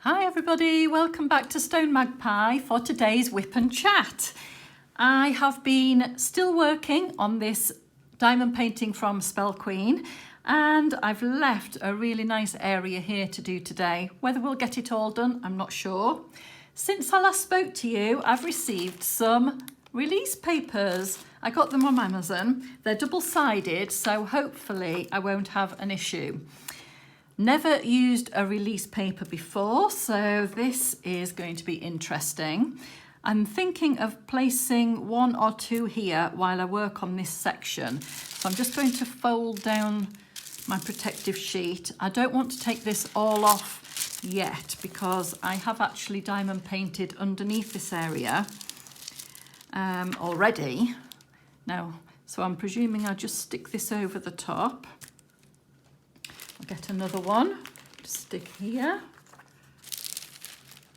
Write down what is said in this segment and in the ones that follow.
Hi everybody, welcome back to StoneMagpie for today's WIP and Chat. I have been still working on this diamond painting from SpellQueen and I've left a really nice area here to do today. Whether we'll get it all done, I'm not sure. Since I last spoke to you, I've received some release papers. I got them on Amazon. They're double-sided, so hopefully I won't have an issue. Never used a release paper before, so this is going to be interesting. I'm thinking of placing one or two here while I work on this section. So I'm just going to fold down my protective sheet. I don't want to take this all off yet because I have actually diamond painted underneath this area already. Now, so I'm presuming I'll just stick this over the top. I'll get another one to stick here.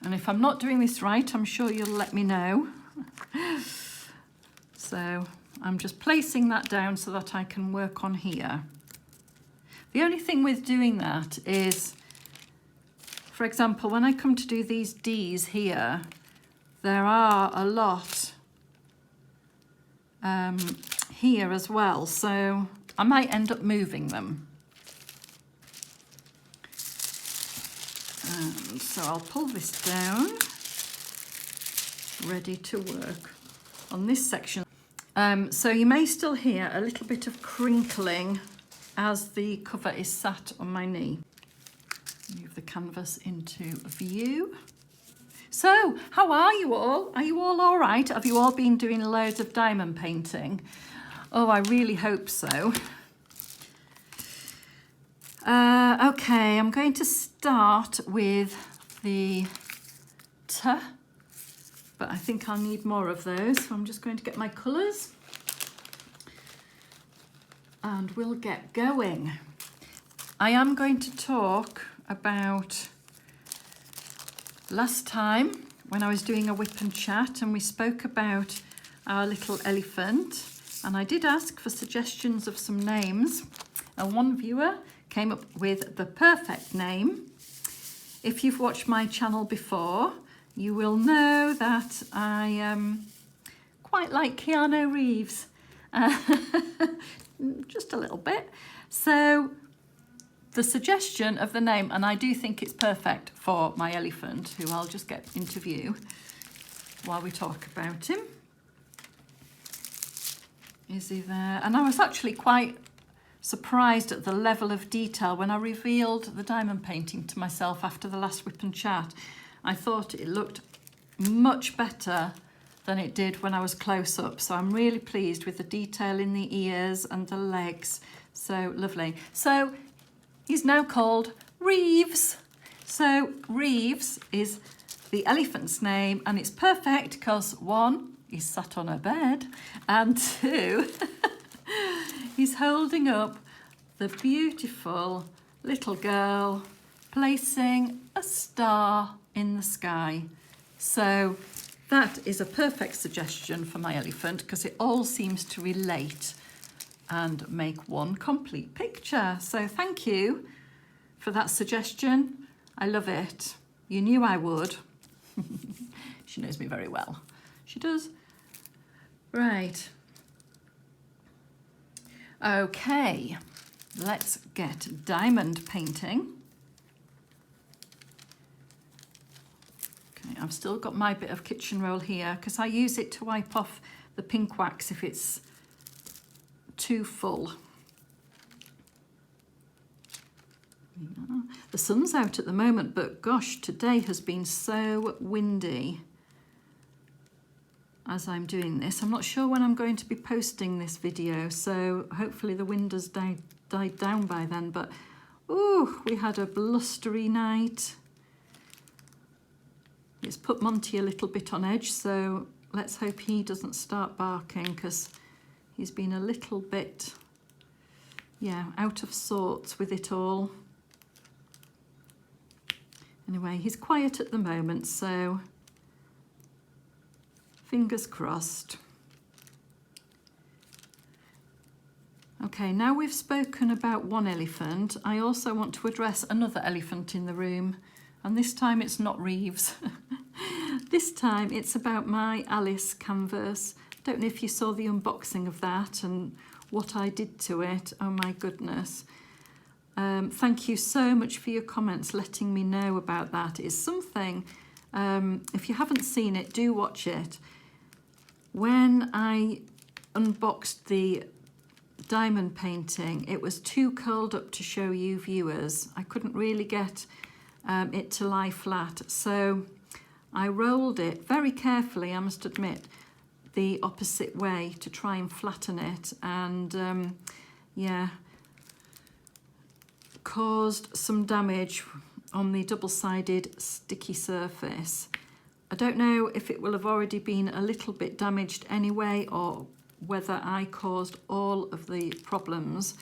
And if I'm not doing this right, I'm sure you'll let me know. So I'm just placing that down so that I can work on here. The only thing with doing that is, for example, when I come to do these D's here, there are a lot here as well. So I might end up moving them. And so I'll pull this down, ready to work on this section. So you may still hear a little bit of crinkling as the cover is sat on my knee. Move the canvas into view. So, how are you all? Are you all right? Have you all been doing loads of diamond painting? Oh, I really hope so. Okay, I'm going to start with the T, but I think I'll need more of those. So I'm just going to get my colours and we'll get going. I am going to talk about last time when I was doing a WIP and Chat and we spoke about our little elephant, and I did ask for suggestions of some names, and one viewer came up with the perfect name. If you've watched my channel before, you will know that I quite like Keanu Reeves, just a little bit. So the suggestion of the name, and I do think it's perfect for my elephant, who I'll just get into view while we talk about him. Is he there? And I was actually quite surprised at the level of detail when I revealed the diamond painting to myself after the last WIP and Chat. I thought it looked much better than it did when I was close up. So I'm really pleased with the detail in the ears and the legs. So lovely. So he's now called Reeves. So Reeves is the elephant's name, and it's perfect because one, he's sat on a bed, and two, he's holding up the beautiful little girl placing a star in the sky. So that is a perfect suggestion for my elephant because it all seems to relate and make one complete picture. So thank you for that suggestion. I love it. You knew I would. She knows me very well. She does. Right. Okay, let's get diamond painting. Okay, I've still got my bit of kitchen roll here because I use it to wipe off the pink wax if it's too full. The sun's out at the moment, but gosh, today has been so windy as I'm doing this. I'm not sure when I'm going to be posting this video, so hopefully the wind has died down by then, but ooh, we had a blustery night. It's put Monty a little bit on edge, so let's hope he doesn't start barking because he's been a little bit, yeah, out of sorts with it all. Anyway, he's quiet at the moment, so fingers crossed. Okay, now we've spoken about one elephant, I also want to address another elephant in the room, And this time it's not Reeves. This time it's about my Alice canvas. Don't know if you saw the unboxing of that and what I did to it. Oh my goodness. Thank you so much for your comments letting me know about that. It's something, if you haven't seen it, do watch it. When I unboxed the diamond painting, it was too curled up to show you viewers. I couldn't really get it to lie flat, so I rolled it very carefully, I must admit, the opposite way to try and flatten it, and yeah, caused some damage on the double-sided sticky surface. I don't know if it will have already been a little bit damaged anyway, or whether I caused all of the problems,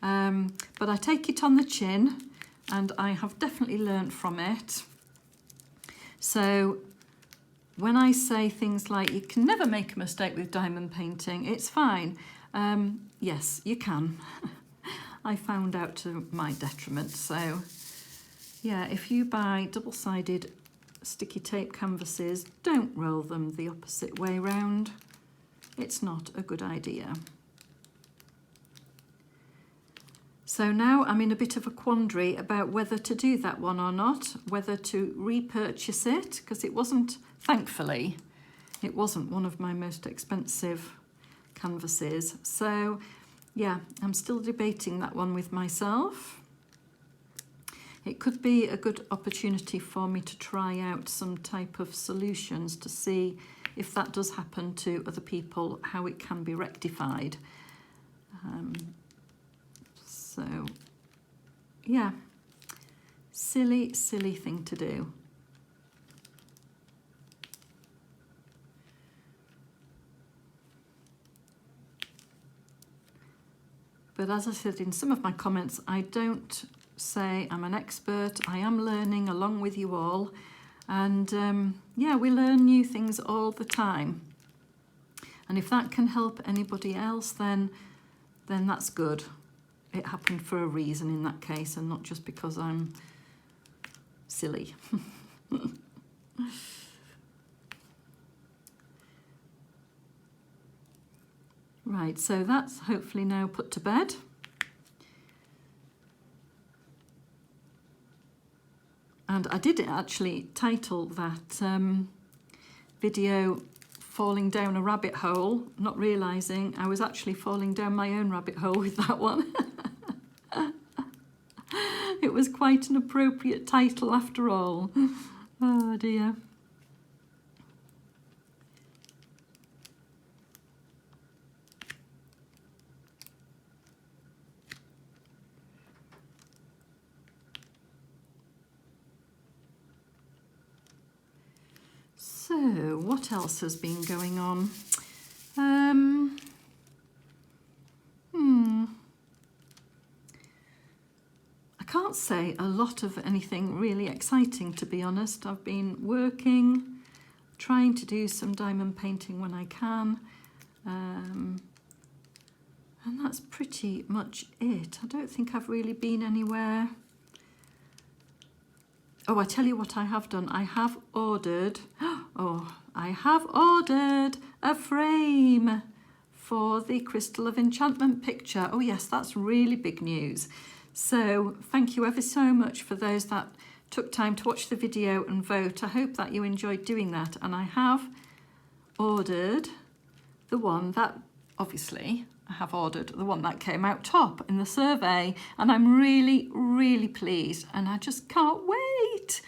but I take it on the chin and I have definitely learnt from it. So when I say things like you can never make a mistake with diamond painting, it's fine. Yes, you can. I found out to my detriment. So yeah, if you buy double-sided sticky tape canvases, don't roll them the opposite way round. It's not a good idea. So now I'm in a bit of a quandary about whether to do that one or not, whether to repurchase it, because it wasn't, thankfully, it wasn't one of my most expensive canvases. So yeah, I'm still debating that one with myself. It could be a good opportunity for me to try out some type of solutions to see if that does happen to other people, how it can be rectified. So yeah, silly thing to do. But as I said in some of my comments, I don't say I'm an expert. I am learning along with you all. And yeah, we learn new things all the time. And if that can help anybody else, then that's good. It happened for a reason in that case, and not just because I'm silly. Right, so that's hopefully now put to bed. And I did actually title that video Falling Down a Rabbit Hole, not realising I was actually falling down my own rabbit hole with that one. It was quite an appropriate title after all. Oh dear. So, what else has been going on? I can't say a lot of anything really exciting, to be honest. I've been working, trying to do some diamond painting when I can, and that's pretty much it. I don't think I've really been anywhere. Oh, I tell you what I have done. I have ordered, I have ordered a frame for the Crystal of Enchantment picture. Oh yes, that's really big news. So thank you ever so much for those that took time to watch the video and vote. I hope that you enjoyed doing that. And I have ordered the one that, obviously, I have ordered the one that came out top in the survey, and I'm really pleased, and I just can't wait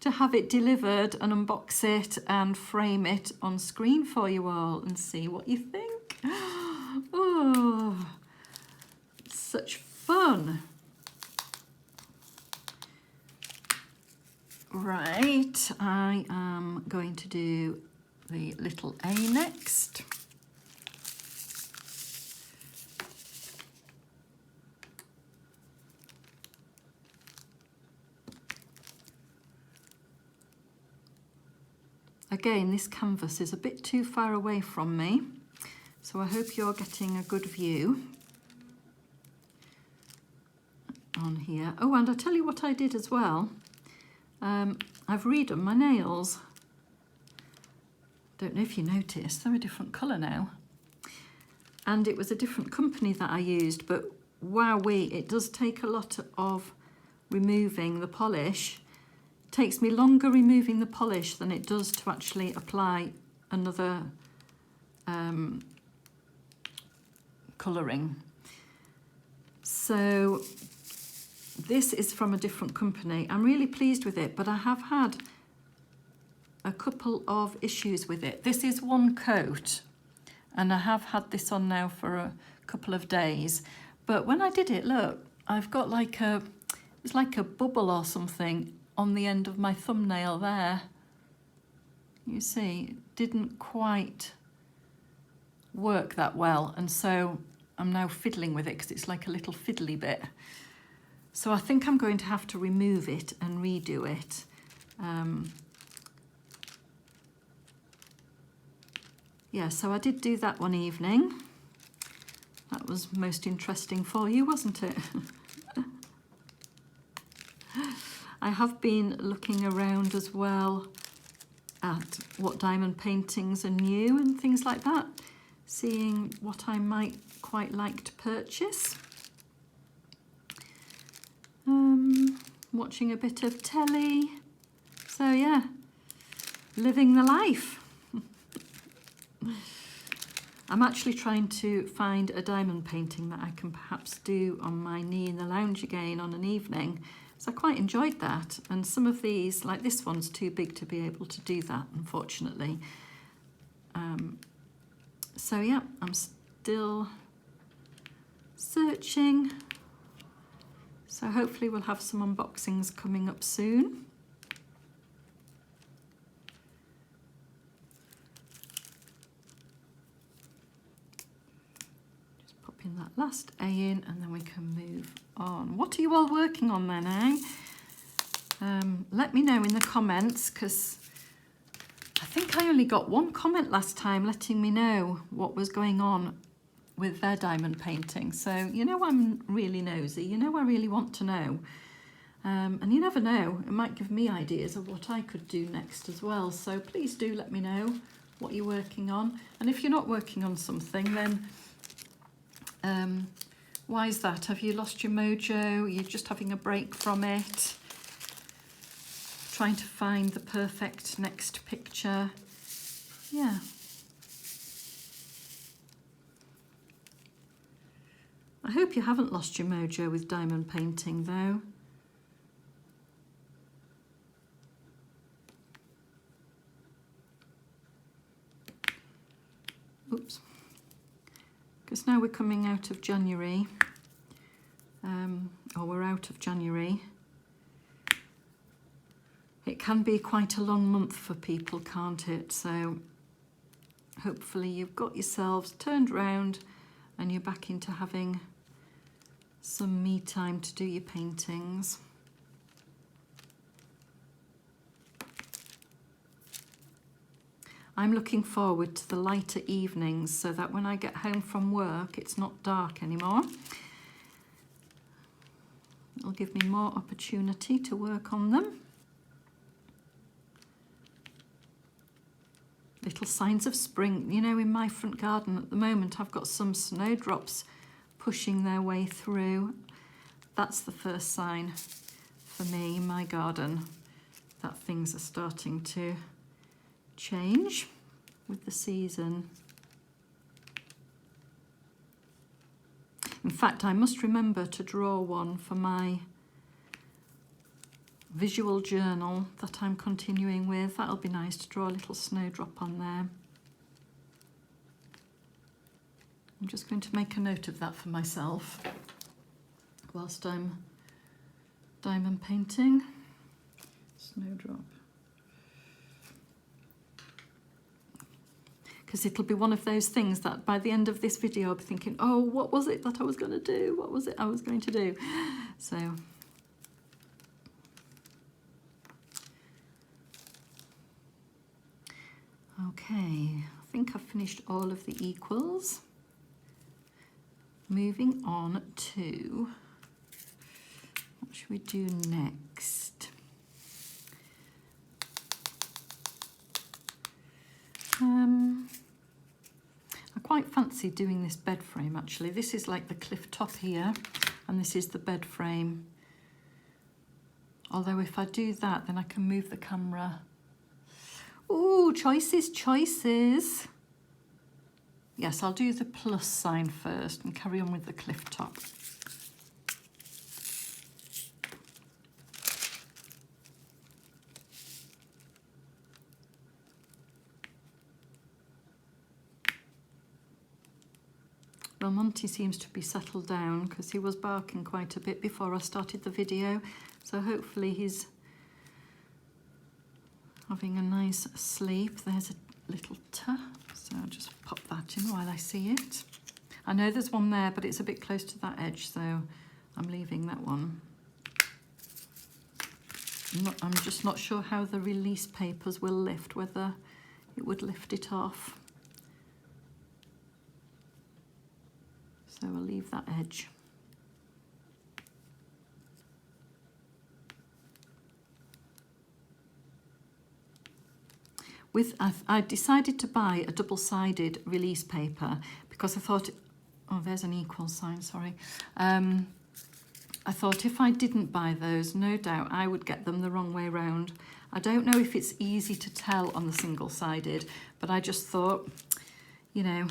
to have it delivered and unbox it and frame it on screen for you all and see what you think. Oh, such fun. Right, I am going to do the little A next. Again, this canvas is a bit too far away from me, so I hope you're getting a good view on here. Oh, and I tell you what I did as well. I've redone my nails. Don't know if you noticed, they're a different colour now. And it was a different company that I used, but wowee, it does take a lot of removing the polish. It takes me longer removing the polish than it does to actually apply another colouring. So this is from a different company. I'm really pleased with it, but I have had a couple of issues with it. This is one coat, and I have had this on now for a couple of days. But when I did it, look, I've got like it's like a bubble or something on the end of my thumbnail there. You see, it didn't quite work that well, and so I'm now fiddling with it because it's like a little fiddly bit. So I think I'm going to have to remove it and redo it. Yeah, so I did do that one evening. That was most interesting for you, wasn't it? I have been looking around as well at what diamond paintings are new and things like that, seeing what I might quite like to purchase. Watching a bit of telly. So yeah, living the life. I'm actually trying to find a diamond painting that I can perhaps do on my knee in the lounge again on an evening. So I quite enjoyed that. And some of these, like this one's too big to be able to do that, unfortunately. So yeah, I'm still searching. So hopefully we'll have some unboxings coming up soon. Just popping that last A in and then we can move on. What are you all working on then, eh? Let me know in the comments, because I think I only got one comment last time letting me know what was going on with their diamond painting. So, you know, I'm really nosy. You know, I really want to know. And you never know, it might give me ideas of what I could do next as well. So please do let me know what you're working on. And if you're not working on something, then why is that? Have you lost your mojo? You're just having a break from it? Trying to find the perfect next picture? Yeah. I hope you haven't lost your mojo with diamond painting though. Oops. Because now we're coming out of January, or we're out of January. It can be quite a long month for people, can't it? So hopefully you've got yourselves turned round and you're back into having some me time to do your paintings. I'm looking forward to the lighter evenings so that when I get home from work, it's not dark anymore. It'll give me more opportunity to work on them. Little signs of spring. You know, in my front garden at the moment, I've got some snowdrops pushing their way through. That's the first sign for me in my garden that things are starting to change with the season. In fact, I must remember to draw one for my visual journal that I'm continuing with. That'll be nice to draw a little snowdrop on there. I'm just going to make a note of that for myself whilst I'm diamond painting. Snowdrop. Because it'll be one of those things that by the end of this video I'll be thinking, oh, what was it that I was going to do? What was it I was going to do? So okay, I think I've finished all of the equals. Moving on to, what should we do next? quite fancy doing this bed frame actually. This is like the cliff top here, and this is the bed frame. Although if I do that, then I can move the camera. Ooh, choices, choices. Yes, I'll do the plus sign first and carry on with the cliff top. Well, Monty seems to be settled down because he was barking quite a bit before I started the video. So hopefully he's having a nice sleep. There's a little tuh, so I'll just pop that in while I see it. I know there's one there, but it's a bit close to that edge, so I'm leaving that one. I'm just not sure how the release papers will lift, whether it would lift it off. So I'll leave that edge. I decided to buy a double-sided release paper because I thought, oh, there's an equal sign, sorry. I thought if I didn't buy those, no doubt I would get them the wrong way round. I don't know if it's easy to tell on the single-sided, but I just thought, you know,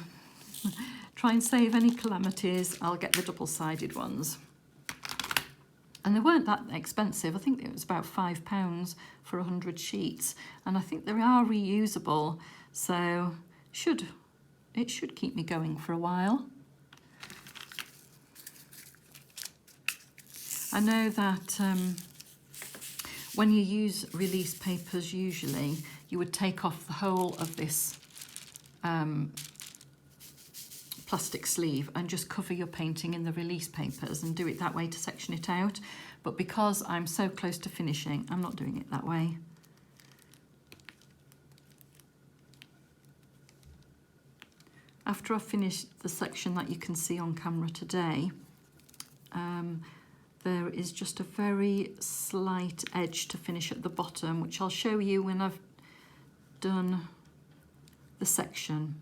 try and save any calamities, I'll get the double-sided ones. And they weren't that expensive. I think it was about £5 for 100 sheets. And I think they are reusable, so it should keep me going for a while. I know that when you use release papers, usually you would take off the whole of this plastic sleeve and just cover your painting in the release papers and do it that way to section it out. But because I'm so close to finishing, I'm not doing it that way. After I've finished the section that you can see on camera today, there is just a very slight edge to finish at the bottom, which I'll show you when I've done the section.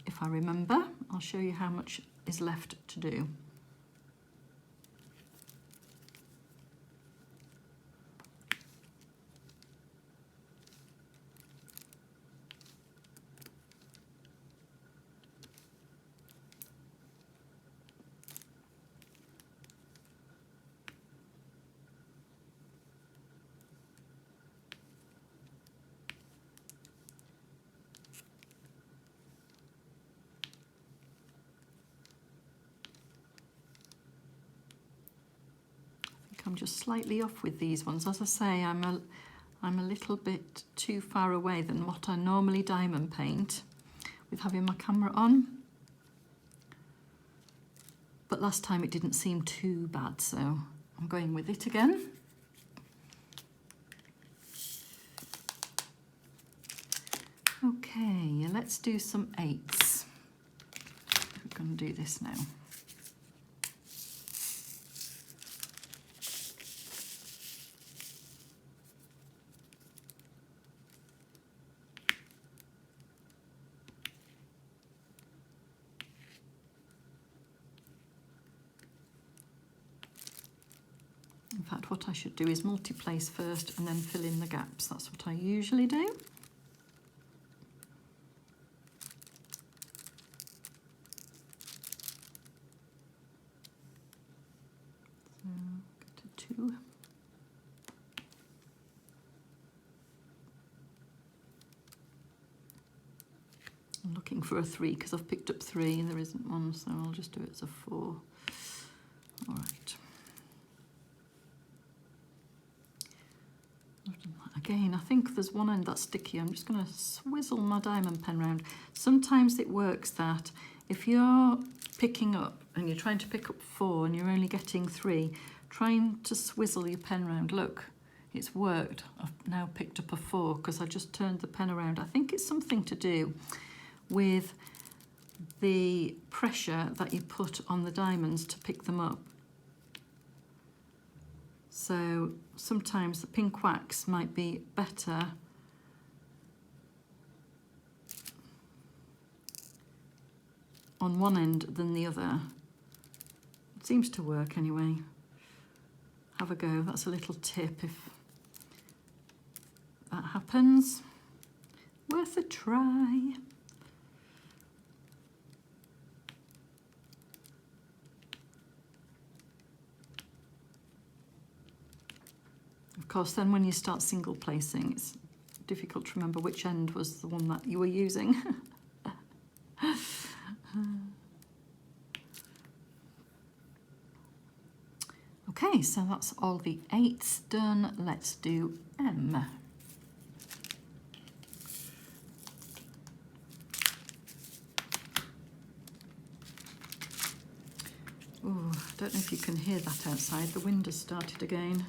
If I remember, I'll show you how much is left to do. I'm just slightly off with these ones. As I say, I'm a little bit too far away than what I normally diamond paint with having my camera on. But last time it didn't seem too bad, so I'm going with it again. Okay, let's do some 8s. We're going to do this now. In fact, what I should do is multi-place first and then fill in the gaps. That's what I usually do. So, go to 2. I'm looking for a 3 because I've picked up 3 and there isn't one, so I'll just do it as a 4. All right. Again, I think there's one end that's sticky. I'm just going to swizzle my diamond pen round. Sometimes it works that if you're picking up and you're trying to pick up 4 and you're only getting 3, trying to swizzle your pen round. Look, it's worked. I've now picked up a 4 because I just turned the pen around. I think it's something to do with the pressure that you put on the diamonds to pick them up. So sometimes the pink wax might be better on one end than the other. It seems to work anyway. Have a go. That's a little tip if that happens. Worth a try. Of course, then when you start single placing, it's difficult to remember which end was the one that you were using. Okay, so that's all the 8s done. Let's do M. Oh, I don't know if you can hear that outside. The wind has started again.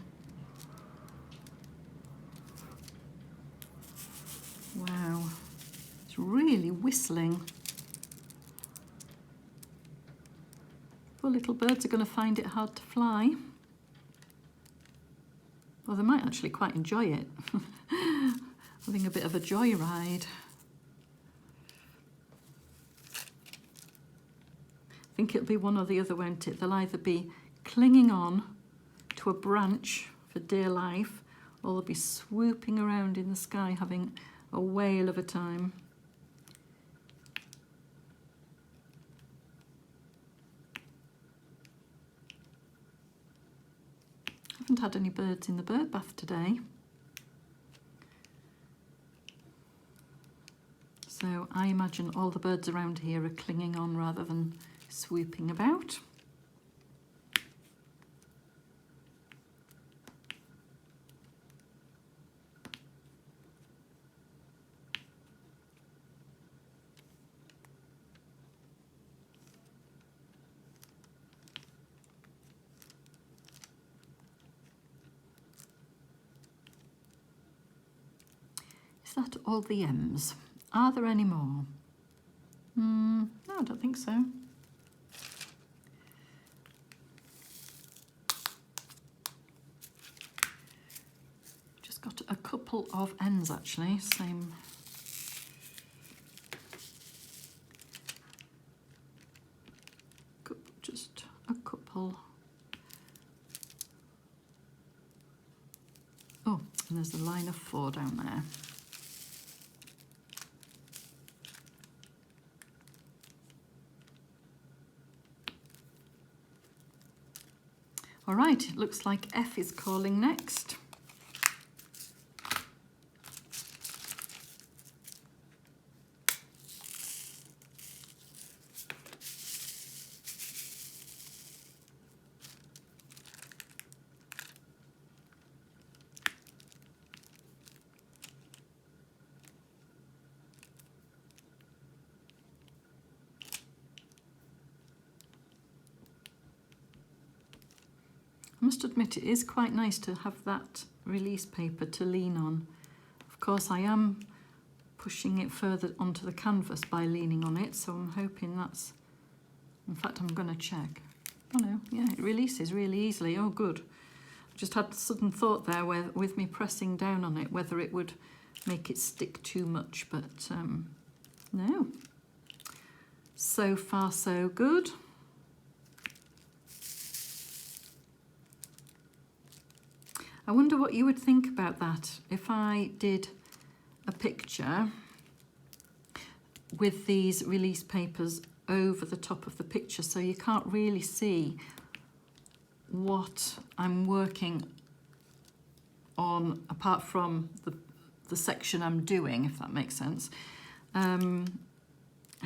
Wow, it's really whistling. Poor little birds are going to find it hard to fly. Well, they might actually quite enjoy it. Having a bit of a joyride. I think it'll be one or the other, won't it? They'll either be clinging on to a branch for dear life, or they'll be swooping around in the sky having a whale of a time. Haven't had any birds in the bird bath today. So I imagine all the birds around here are clinging on rather than swooping about. Is that all the M's? Are there any more? No, I don't think so. Just got a couple of N's actually, same. Just a couple. Oh, and there's a line of 4 down there. All right, it looks like F is calling next. I must admit it is quite nice to have that release paper to lean on. Of course I am pushing it further onto the canvas by leaning on it, so I'm hoping that's... In fact, I'm going to check. Oh no, yeah, it releases really easily. Oh good. I just had a sudden thought there where, with me pressing down on it, whether it would make it stick too much, but no. So far so good. I wonder what you would think about that if I did a picture with these release papers over the top of the picture, so you can't really see what I'm working on apart from the section I'm doing, if that makes sense. How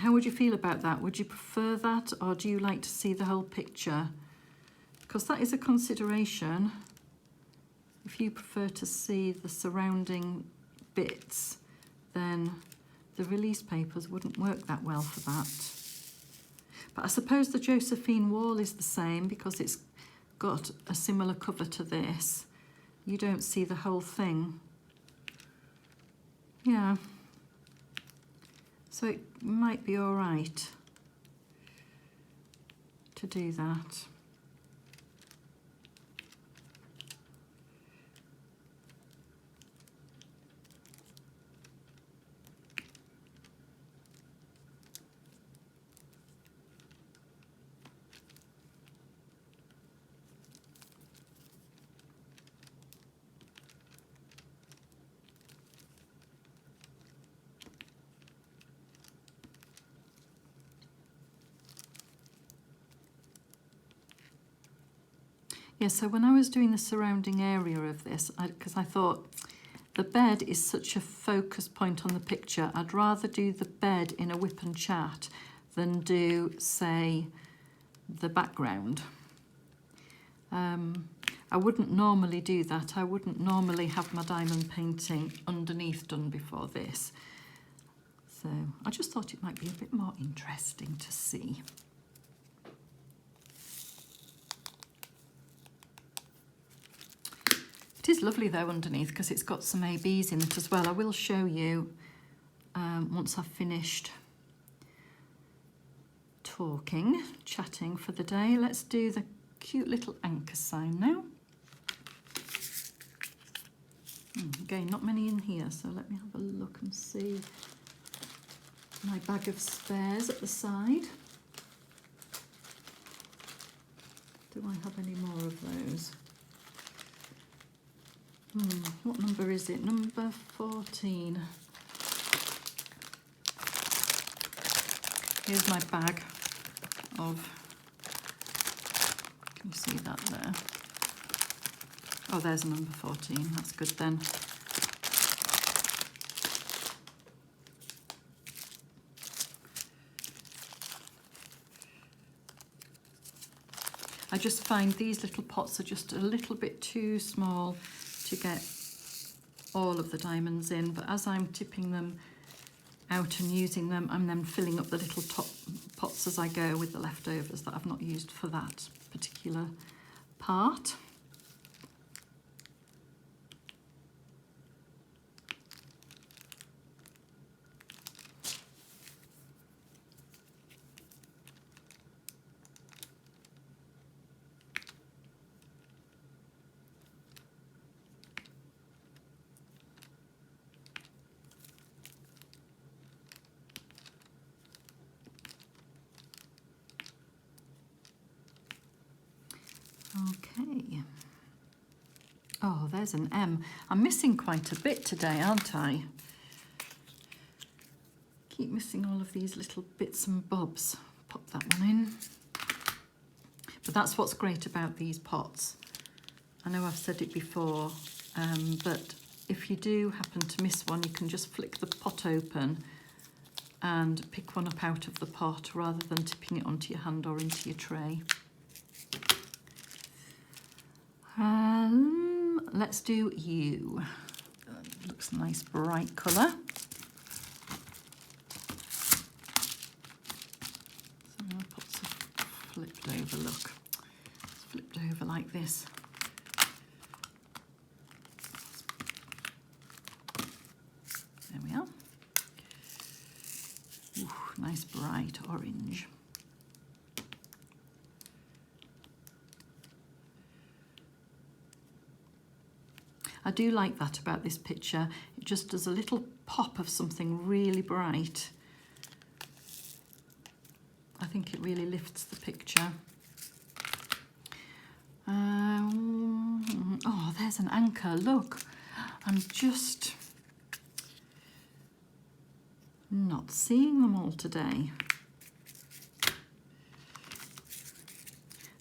would you feel about that? Would you prefer that, or do you like to see the whole picture? Because that is a consideration. If you prefer to see the surrounding bits, then the release papers wouldn't work that well for that. But I suppose the Josephine wall is the same because it's got a similar cover to this. You don't see the whole thing. Yeah. So it might be all right to do that. Yeah, so when I was doing the surrounding area of this, because I thought the bed is such a focus point on the picture, I'd rather do the bed in a WIP and Chat than do, say, the background. I wouldn't normally do that. I wouldn't normally have my diamond painting underneath done before this. So I just thought it might be a bit more interesting to see. It is lovely though underneath because it's got some ABs in it as well. I will show you once I've finished chatting for the day. Let's do the cute little anchor sign now. Again, not many in here, so let me have a look and see my bag of spares at the side. Do I have any more of those? What number is it? Number 14. Here's my bag of, can you see that there? Oh, there's a number 14, that's good then. I just find these little pots are just a little bit too small to get all of the diamonds in, but as I'm tipping them out and using them, I'm then filling up the little top pots as I go with the leftovers that I've not used for that particular part. Okay. Oh, there's an M. I'm missing quite a bit today, aren't I? Keep missing all of these little bits and bobs. Pop that one in. But that's what's great about these pots. I know I've said it before, but if you do happen to miss one, you can just flick the pot open and pick one up out of the pot rather than tipping it onto your hand or into your tray. Let's do you. Looks a nice bright colour. So my pots are flipped over, look. It's flipped over like this. There we are. Ooh, nice bright orange. I do like that about this picture. It just does a little pop of something really bright. I think it really lifts the picture. Oh, there's an anchor, look. I'm just not seeing them all today.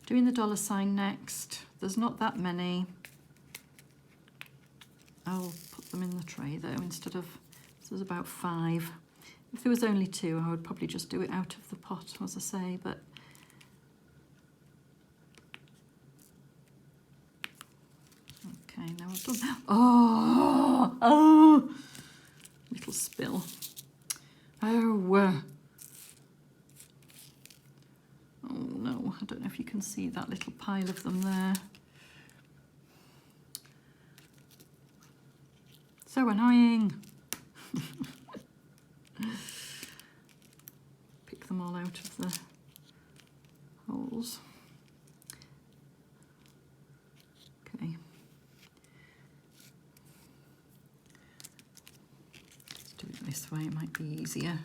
Doing the dollar sign next. There's not that many. I'll put them in the tray though instead of, so there's about 5. If there was only 2, I would probably just do it out of the pot, as I say, but okay, now I've done. Oh, little spill. Oh no, I don't know if you can see that little pile of them there. So annoying. Pick them all out of the holes. Okay. Let's do it this way, it might be easier.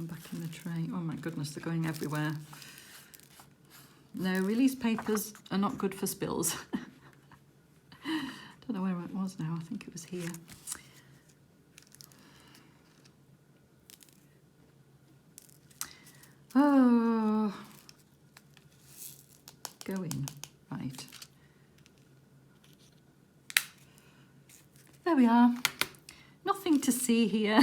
Back in the tray. Oh my goodness, they're going everywhere. No, release papers are not good for spills. Don't know where it was now, I think it was here. Oh, go in, right. There we are. Nothing to see here.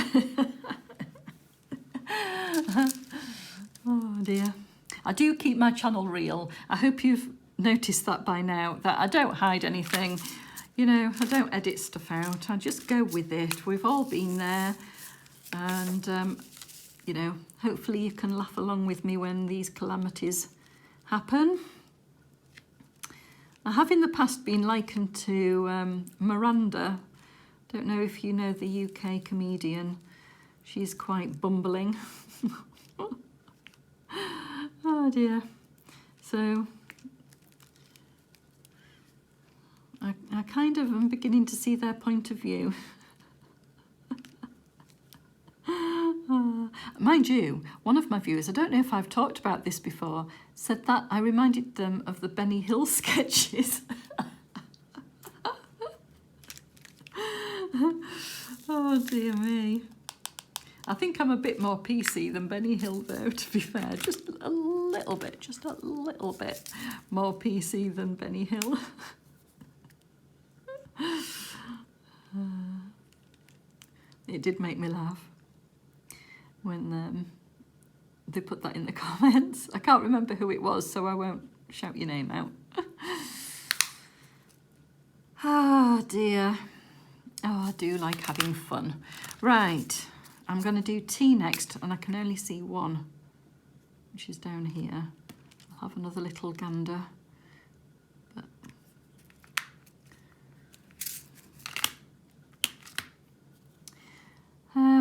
Oh dear. I do keep my channel real. I hope you've noticed that by now, that I don't hide anything. You know, I don't edit stuff out. I just go with it. We've all been there. And, you know, hopefully you can laugh along with me when these calamities happen. I have in the past been likened to Miranda. Don't know if you know the UK comedian. She's quite bumbling. Oh dear. So I kind of am beginning to see their point of view. Mind you, one of my viewers, I don't know if I've talked about this before, said that I reminded them of the Benny Hill sketches. Oh dear me. I think I'm a bit more PC than Benny Hill though, to be fair. Just a little bit more PC than Benny Hill. It did make me laugh when they put that in the comments. I can't remember who it was, so I won't shout your name out. Ah dear. Oh, I do like having fun. Right. I'm going to do T next, and I can only see one, which is down here. I'll have another little gander. But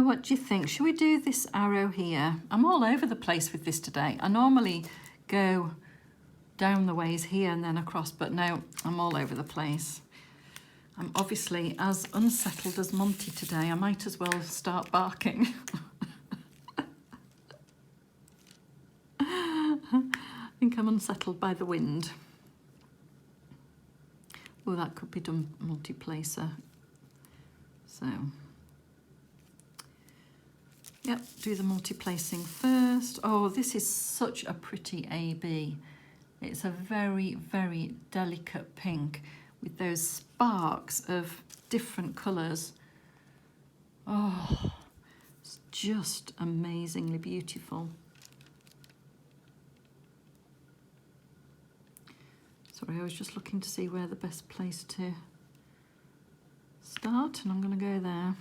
what do you think? Should we do this arrow here? I'm all over the place with this today. I normally go down the ways here and then across, but now I'm all over the place. I'm obviously as unsettled as Monty today. I might as well start barking. I think I'm unsettled by the wind. Oh, that could be done multi-placer. So, yep, do the multi-placing first. Oh, this is such a pretty AB. It's a very, very delicate pink with those sparks of different colours. Oh, it's just amazingly beautiful. Sorry, I was just looking to see where the best place to start, and I'm going to go there.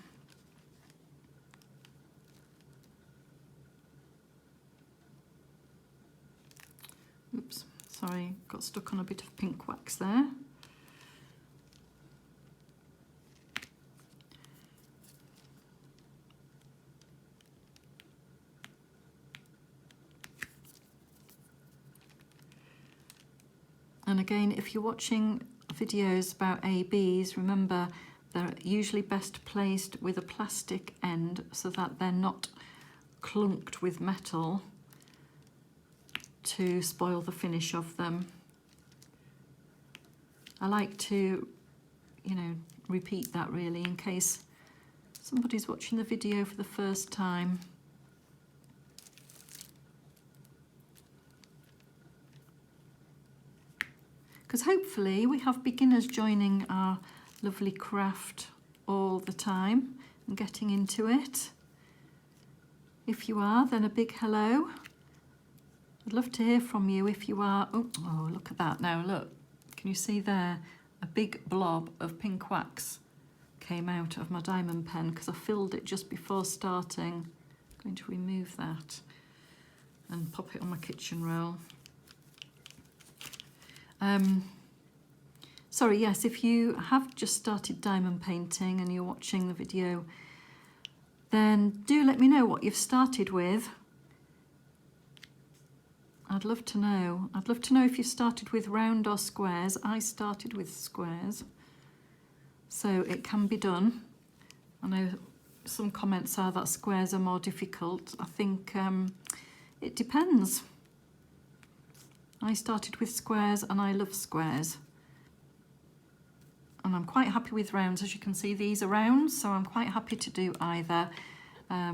Oops, sorry, got stuck on a bit of pink wax there. And again, if you're watching videos about ABs, remember they're usually best placed with a plastic end so that they're not clunked with metal to spoil the finish of them. I like to, you know, repeat that really in case somebody's watching the video for the first time. Because hopefully we have beginners joining our lovely craft all the time and getting into it. If you are, then a big hello. I'd love to hear from you if you are. Oh, look at that now, look. Can you see there? A big blob of pink wax came out of my diamond pen because I filled it just before starting. I'm going to remove that and pop it on my kitchen roll. Sorry, yes, if you have just started diamond painting and you're watching the video, then do let me know what you've started with. I'd love to know. I'd love to know if you started with round or squares. I started with squares, so it can be done. I know some comments are that squares are more difficult. I think it depends. I started with squares and I love squares. And I'm quite happy with rounds. As you can see, these are rounds, so I'm quite happy to do either. Yeah,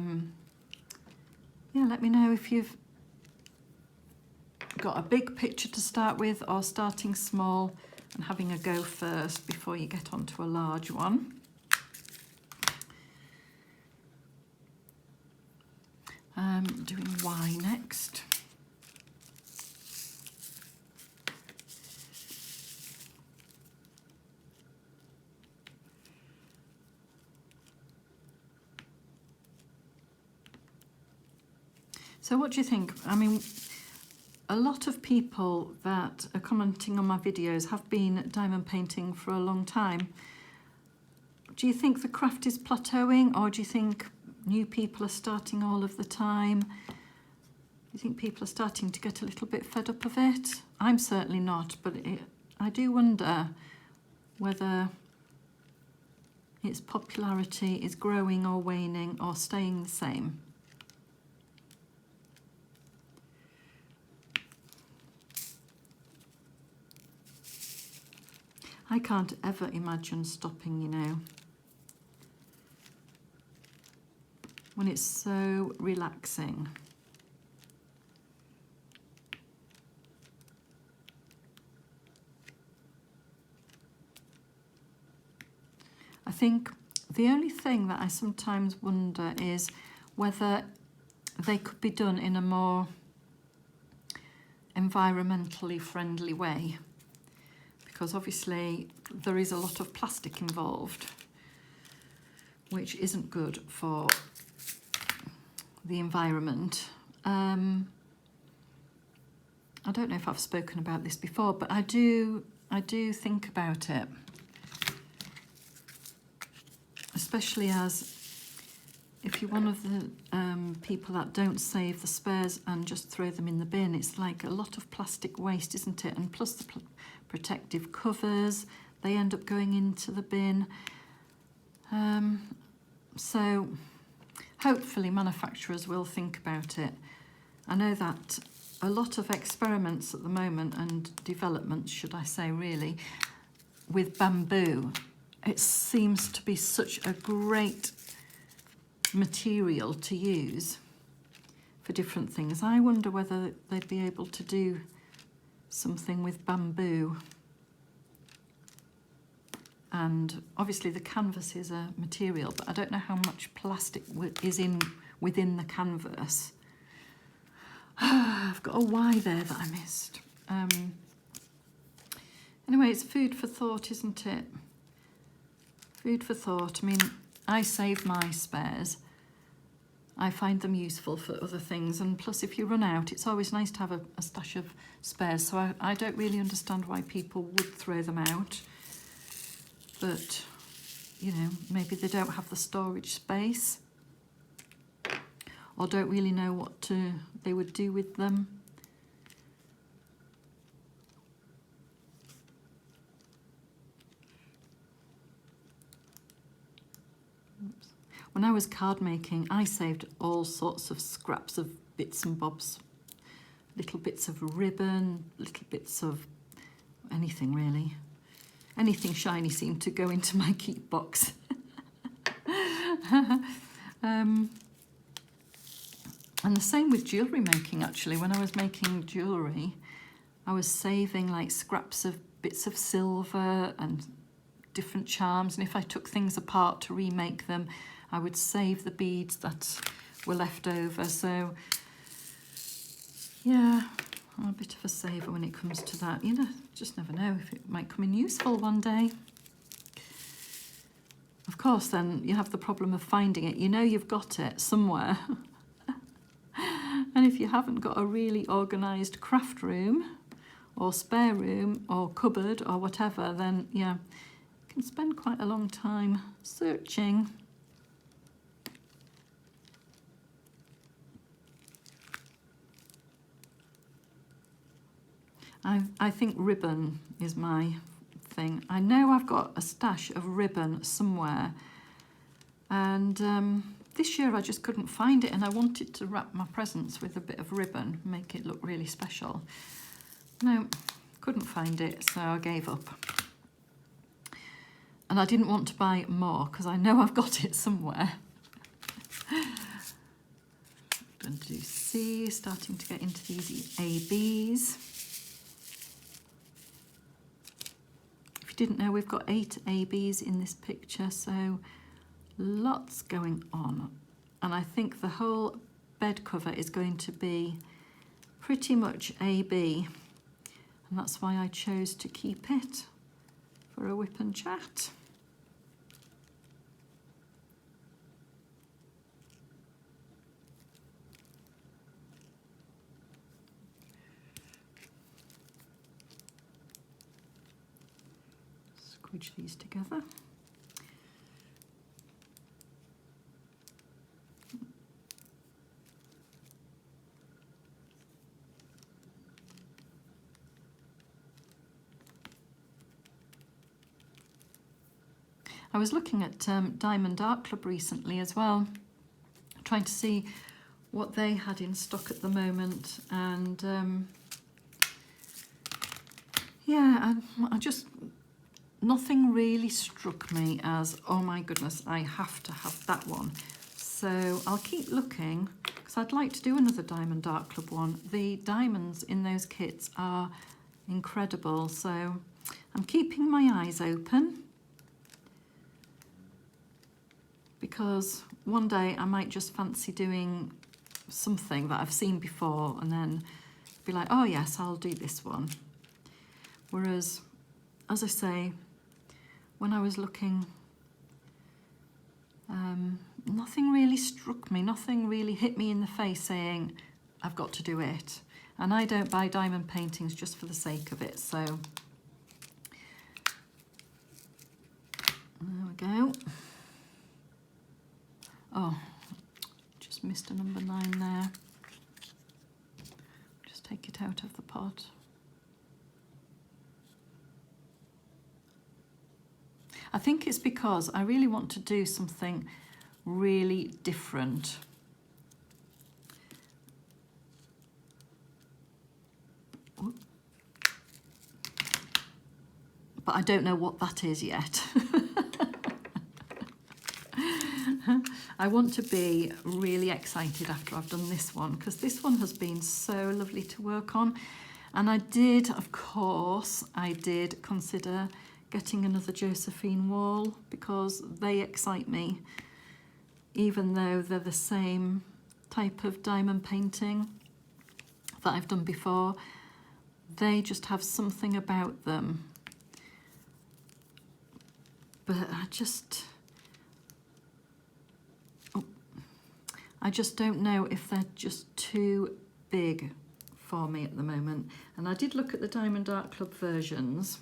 let me know if you've got a big picture to start with, or starting small and having a go first before you get onto a large one. Doing Y next. So what do you think? I mean, a lot of people that are commenting on my videos have been diamond painting for a long time. Do you think the craft is plateauing, or do you think new people are starting all of the time? Do you think people are starting to get a little bit fed up of it? I'm certainly not, but I do wonder whether its popularity is growing or waning or staying the same. I can't ever imagine stopping, you know, when it's so relaxing. I think the only thing that I sometimes wonder is whether they could be done in a more environmentally friendly way. Because obviously there is a lot of plastic involved, which isn't good for the environment. I don't know if I've spoken about this before, but I do think about it, especially as if you're one of the people that don't save the spares and just throw them in the bin. It's like a lot of plastic waste, isn't it? And plus the protective covers, they end up going into the bin. So hopefully manufacturers will think about it. I know that a lot of experiments at the moment, and developments, should I say, really, with bamboo. It seems to be such a great material to use for different things. I wonder whether they'd be able to do something with bamboo. And obviously the canvas is a material, but I don't know how much plastic is within the canvas. I've got a Y there that I missed. Anyway, it's food for thought, isn't it? Food for thought. I mean, I save my spares. I find them useful for other things, and plus if you run out, it's always nice to have a stash of spares. So I don't really understand why people would throw them out, but you know, maybe they don't have the storage space or don't really know what they would do with them. When I was card making, I saved all sorts of scraps of bits and bobs, little bits of ribbon, little bits of anything really. Anything shiny seemed to go into my keep box. And the same with jewellery making, actually. When I was making jewellery, I was saving like scraps of bits of silver and different charms, and if I took things apart to remake them, I would save the beads that were left over. So yeah, I'm a bit of a saver when it comes to that. You know, just never know if it might come in useful one day. Of course, then you have the problem of finding it. You know you've got it somewhere. And if you haven't got a really organised craft room or spare room or cupboard or whatever, then yeah, you can spend quite a long time searching. I think ribbon is my thing. I know I've got a stash of ribbon somewhere, and this year I just couldn't find it, and I wanted to wrap my presents with a bit of ribbon, make it look really special. No, couldn't find it, so I gave up. And I didn't want to buy more because I know I've got it somewhere. I'm going to do C, starting to get into these ABs. ABs. If you didn't know, we've got 8 ABs in this picture, so lots going on. And I think the whole bed cover is going to be pretty much AB, and that's why I chose to keep it for a WIP and Chat. Squidge these together. I was looking at Diamond Art Club recently as well, trying to see what they had in stock at the moment, and yeah, I just, nothing really struck me as, oh my goodness, I have to have that one. So I'll keep looking, because I'd like to do another Diamond Art Club one. The diamonds in those kits are incredible, so I'm keeping my eyes open, because one day I might just fancy doing something that I've seen before and then be like, oh yes, I'll do this one. Whereas, as I say, when I was looking, nothing really struck me, nothing really hit me in the face saying, I've got to do it. And I don't buy diamond paintings just for the sake of it, so there we go. Oh, just missed a number 9 there. Just take it out of the pot. I think it's because I really want to do something really different. But I don't know what that is yet. I want to be really excited after I've done this one, because this one has been so lovely to work on. And I did, of course, I did consider getting another Josephine wall, because they excite me, even though they're the same type of diamond painting that I've done before. They just have something about them. But I just don't know if they're just too big for me at the moment. And I did look at the Diamond Art Club versions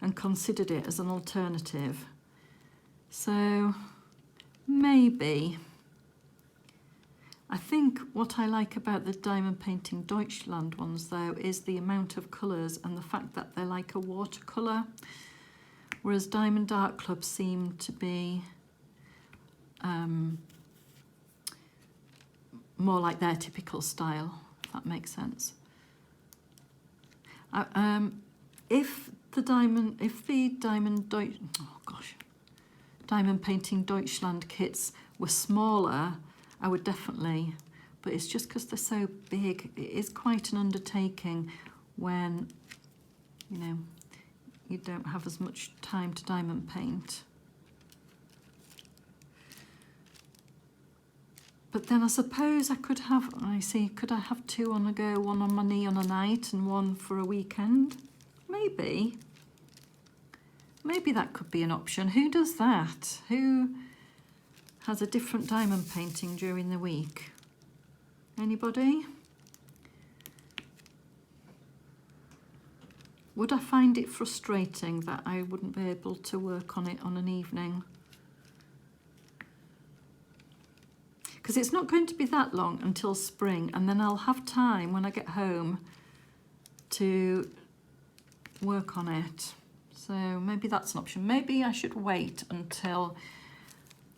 and considered it as an alternative. So maybe. I think what I like about the Diamond Painting Deutschland ones though is the amount of colours and the fact that they're like a watercolour, whereas Diamond Art Club seem to be more like their typical style, if that makes sense. If the Diamond Painting Deutschland kits were smaller, I would definitely, but it's just because they're so big, it is quite an undertaking when, you know, you don't have as much time to diamond paint. But then I suppose I could have, could I have 2 on a go, one on my knee on a night and one for a weekend? Maybe. Maybe that could be an option. Who does that? Who has a different diamond painting during the week? Anybody? Would I find it frustrating that I wouldn't be able to work on it on an evening? Because it's not going to be that long until spring, and then I'll have time when I get home to work on it. So maybe that's an option. Maybe I should wait until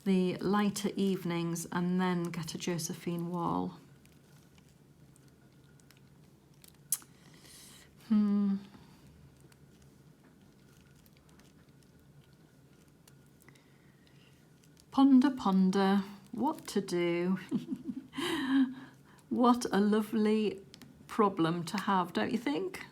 the lighter evenings and then get a Josephine wall. Ponder, ponder, what to do. What a lovely problem to have, don't you think?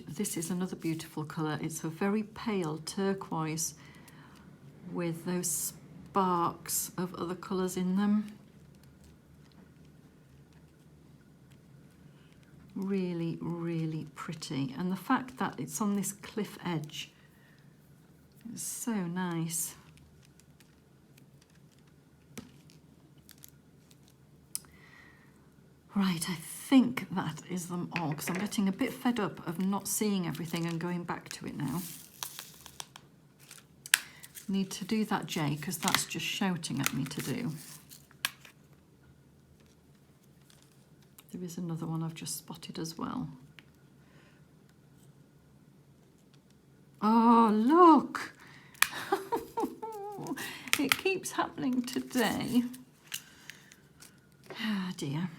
This is another beautiful colour. It's a very pale turquoise with those sparks of other colours in them. Really, really pretty. And the fact that it's on this cliff edge is so nice. Right, I think that is them all, because I'm getting a bit fed up of not seeing everything and going back to it now. Need to do that J, because that's just shouting at me to do. There is another one I've just spotted as well. Oh, look! It keeps happening today. Ah, dear.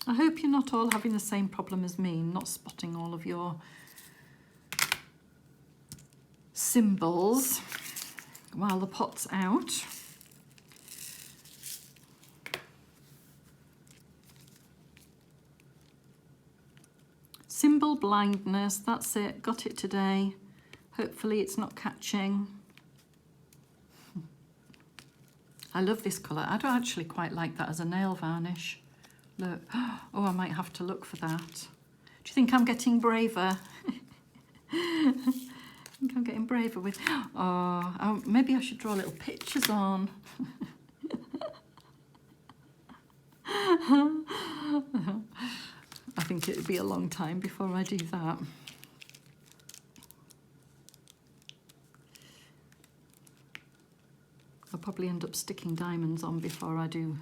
I hope you're not all having the same problem as me, not spotting all of your symbols while the pot's out. Symbol blindness, that's it, got it today. Hopefully it's not catching. I love this colour. I don't actually quite like that as a nail varnish. Look, oh, I might have to look for that. Do you think I'm getting braver? I think I'm getting braver with, oh, maybe I should draw little pictures on. I think it would be a long time before I do that. I'll probably end up sticking diamonds on before I do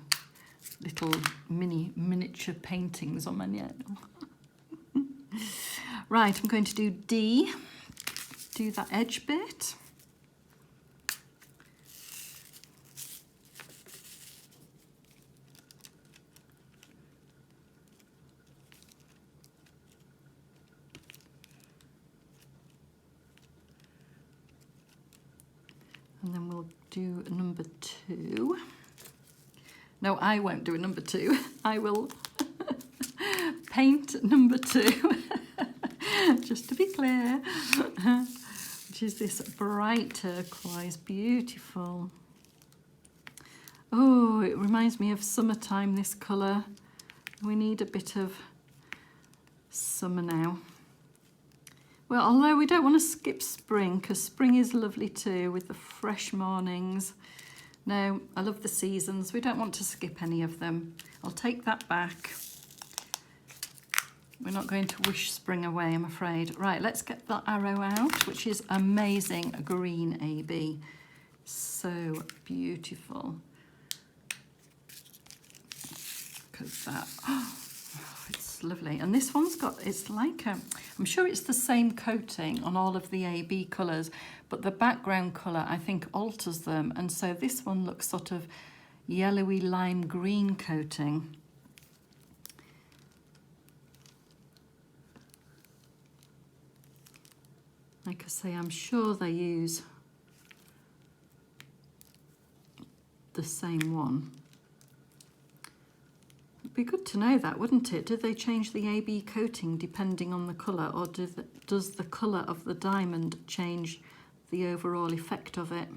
little miniature paintings on my nail. Right, I'm going to do D, do that edge bit. And then we'll do number 2. No, I won't do a number 2. I will paint number 2, just to be clear, which is this bright turquoise, beautiful. Oh, it reminds me of summertime, this colour. We need a bit of summer now. Well, although we don't want to skip spring, because spring is lovely too, with the fresh mornings. No, I love the seasons. We don't want to skip any of them. I'll take that back. We're not going to wish spring away, I'm afraid. Right, let's get that arrow out, which is amazing green AB. So beautiful. Look at that. Oh, it's lovely. And this one's got, it's like a, I'm sure it's the same coating on all of the AB colours, but the background colour, I think, alters them. And so this one looks sort of yellowy lime green coating. Like I say, I'm sure they use the same one. It'd be good to know that, wouldn't it? Do they change the AB coating depending on the colour, or does the colour of the diamond change the overall effect of it?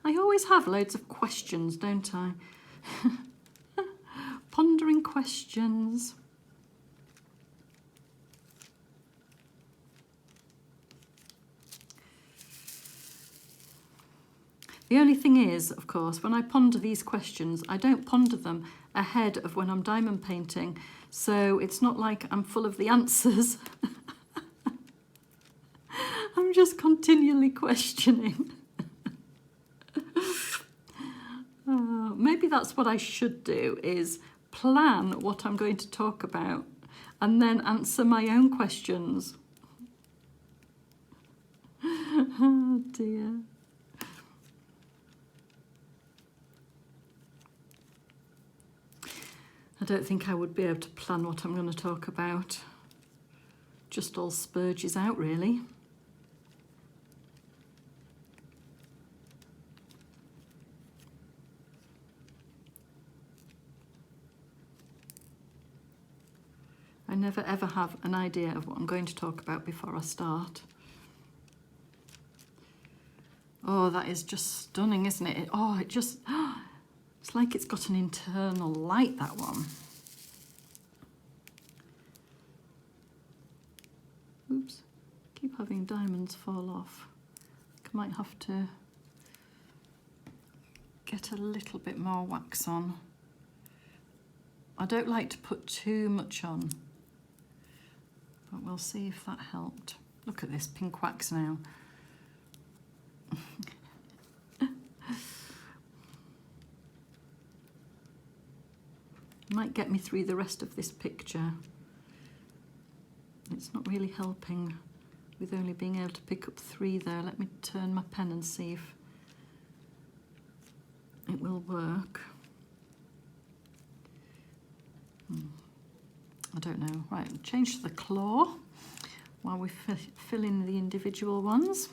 I always have loads of questions, don't I? Pondering questions. The only thing is, of course, when I ponder these questions, I don't ponder them ahead of when I'm diamond painting, so it's not like I'm full of the answers. I'm just continually questioning. Maybe that's what I should do, is plan what I'm going to talk about and then answer my own questions. Oh dear. I don't think I would be able to plan what I'm going to talk about. Just all spurges out, really. I never ever have an idea of what I'm going to talk about before I start. Oh, that is just stunning, isn't it? Oh, it just, it's like it's got an internal light, that one. Oops, keep having diamonds fall off. I might have to get a little bit more wax on. I don't like to put too much on, but we'll see if that helped. Look at this pink wax now. Might get me through the rest of this picture. It's not really helping with only being able to pick up 3 there. Let me turn my pen and see if it will work. I don't know. Right, change to the claw while we fill in the individual ones.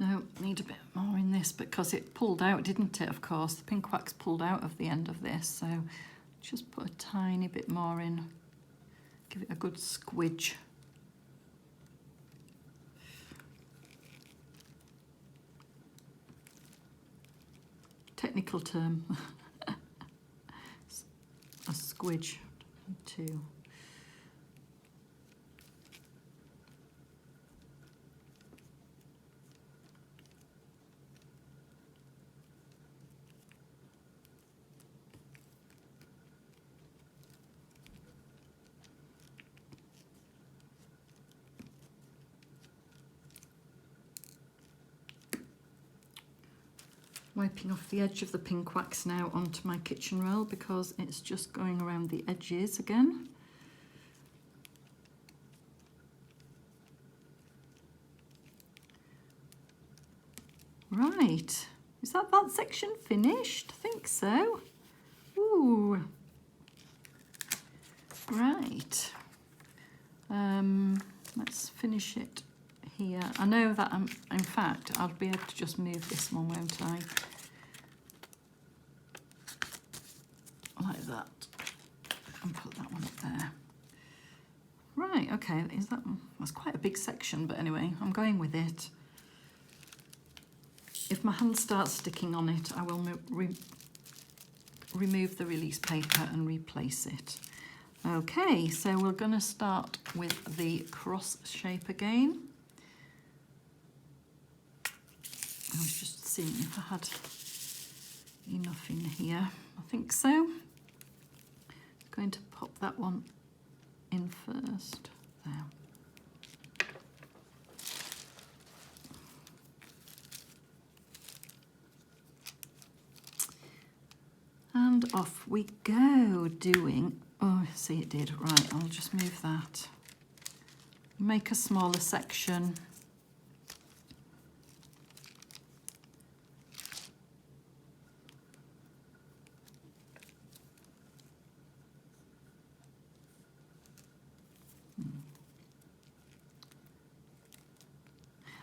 No, need a bit more in this because it pulled out, didn't it, of course? The pink wax pulled out of the end of this, so just put a tiny bit more in. Give it a good squidge. Technical term. A squidge, too. Wiping off the edge of the pink wax now onto my kitchen roll because it's just going around the edges again. Right, is that section finished? I think so. Ooh. Right. Let's finish it here. I know that in fact, I'll be able to just move this one, won't I? Like that. And put that one up there. Right, okay, that's quite a big section, but anyway, I'm going with it. If my hand starts sticking on it, I will remove the release paper and replace it. Okay, so we're going to start with the cross shape again. I was just seeing if I had enough in here. I think so. I'm going to pop that one in first. There. And off we go doing, oh, see it did, right, I'll just move that. Make a smaller section.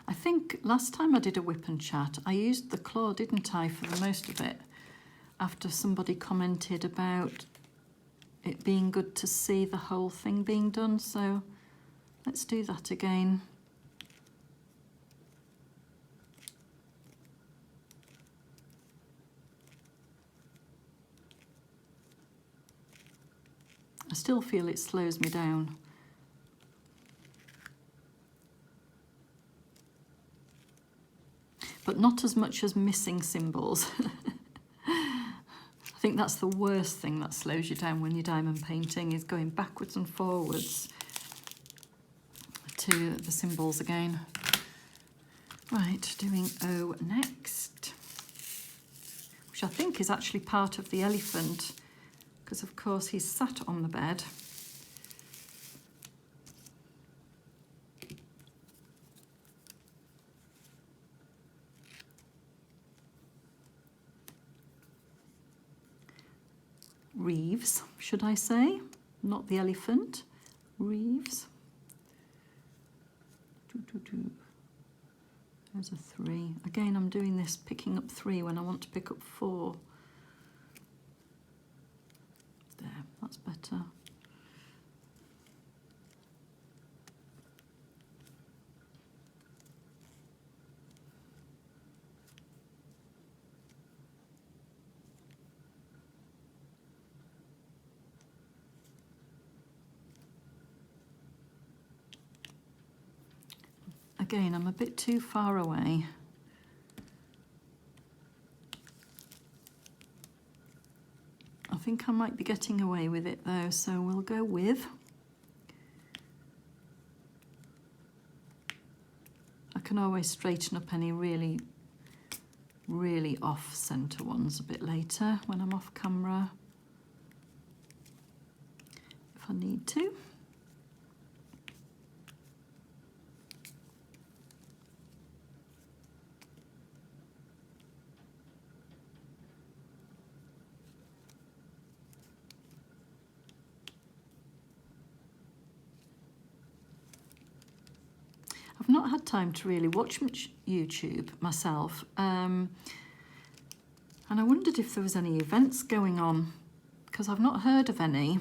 I think last time I did a WIP and Chat, I used the claw, didn't I, for the most of it, after somebody commented about it being good to see the whole thing being done, so let's do that again. I still feel it slows me down. But not as much as missing symbols. I think that's the worst thing that slows you down when you're diamond painting, is going backwards and forwards. to the symbols again. Right, doing O next, which I think is actually part of the elephant, because of course he's sat on the bed. Reeves, should I say, not the elephant, Reeves. There's a 3. Again, I'm doing this picking up 3 when I want to pick up 4. There, that's better. Again, I'm a bit too far away. I think I might be getting away with it though, so we'll go with. I can always straighten up any really off-centre ones a bit later when I'm off camera, if I need to. I've not had time to really watch much YouTube myself, and I wondered if there was any events going on, because I've not heard of any,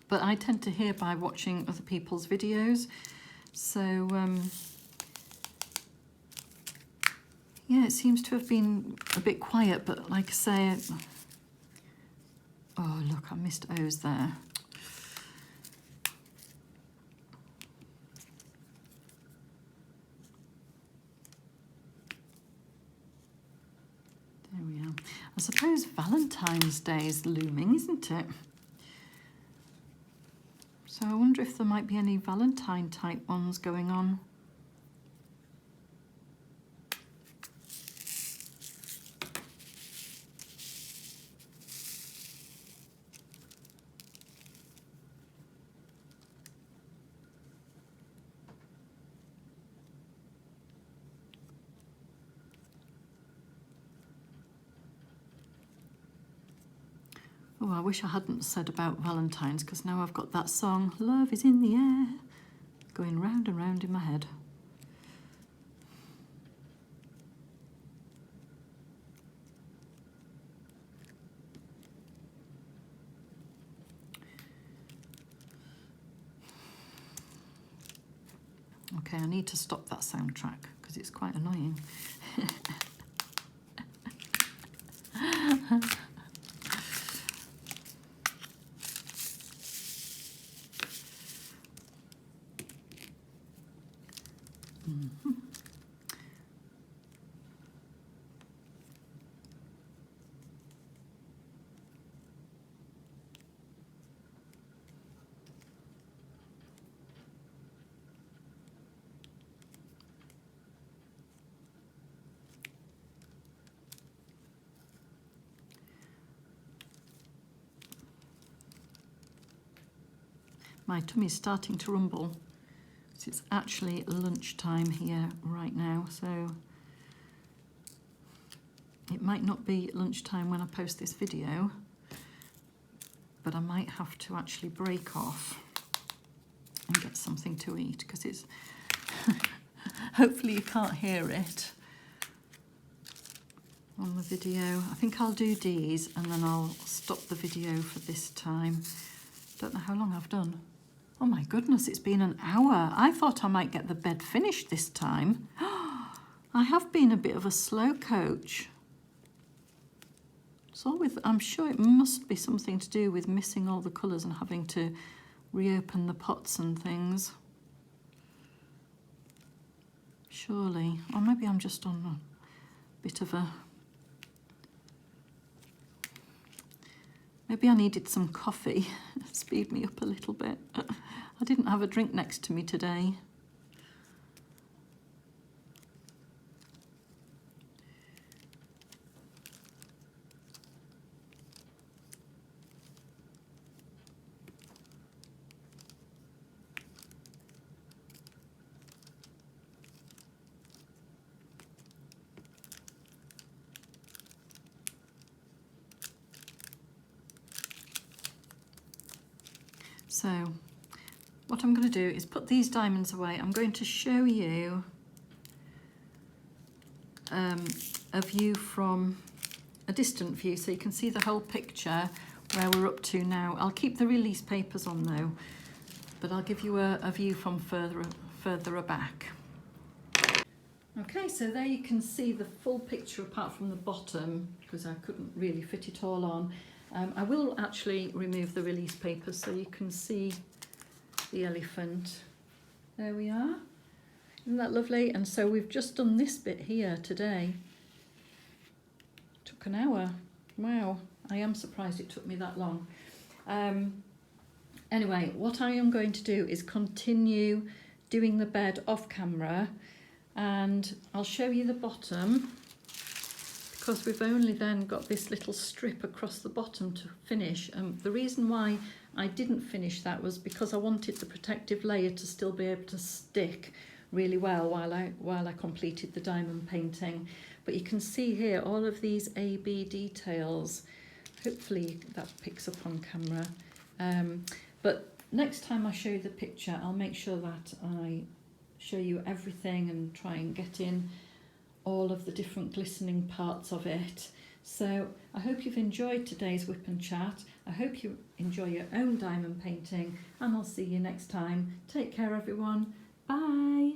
but I tend to hear by watching other people's videos. So yeah, it seems to have been a bit quiet, but like I say, oh look, I missed O's there. There we are. I suppose Valentine's Day is looming, isn't it? So I wonder if there might be any Valentine type ones going on. Oh, I wish I hadn't said about Valentine's, because now I've got that song, Love is in the Air, going round and round in my head. Okay, I need to stop that soundtrack because it's quite annoying. My tummy's starting to rumble. It's actually lunchtime here right now, so it might not be lunchtime when I post this video, but I might have to actually break off and get something to eat, because it's hopefully you can't hear it on the video. I think I'll do these and then I'll stop the video for this time. Don't know how long I've done. Oh my goodness, it's been an hour. I thought I might get the bed finished this time. I have been a bit of a slow coach. So I'm sure it must be something to do with missing all the colours and having to reopen the pots and things. Surely. Or maybe I'm just on a bit of a... Maybe I needed some coffee, speed me up a little bit. I didn't have a drink next to me today. So what I'm going to do is put these diamonds away. I'm going to show you a view from a distant view so you can see the whole picture where we're up to now. I'll keep the release papers on though, but I'll give you a view from further back. Okay, so there you can see the full picture apart from the bottom because I couldn't really fit it all on. I will actually remove the release papers so you can see the elephant. There we are. Isn't that lovely? And so we've just done this bit here today. Took an hour. Wow, I am surprised it took me that long. Anyway, what I am going to do is continue doing the bed off camera, and I'll show you the bottom because we've only then got this little strip across the bottom to finish. The reason why I didn't finish that was because I wanted the protective layer to still be able to stick really well while I completed the diamond painting. But you can see here all of these AB details. Hopefully that picks up on camera. But next time I show you the picture, I'll make sure that I show you everything and try and get in all of the different glistening parts of it. So I hope you've enjoyed today's WIP and Chat. I hope you enjoy your own diamond painting, and I'll see you next time. Take care everyone. Bye.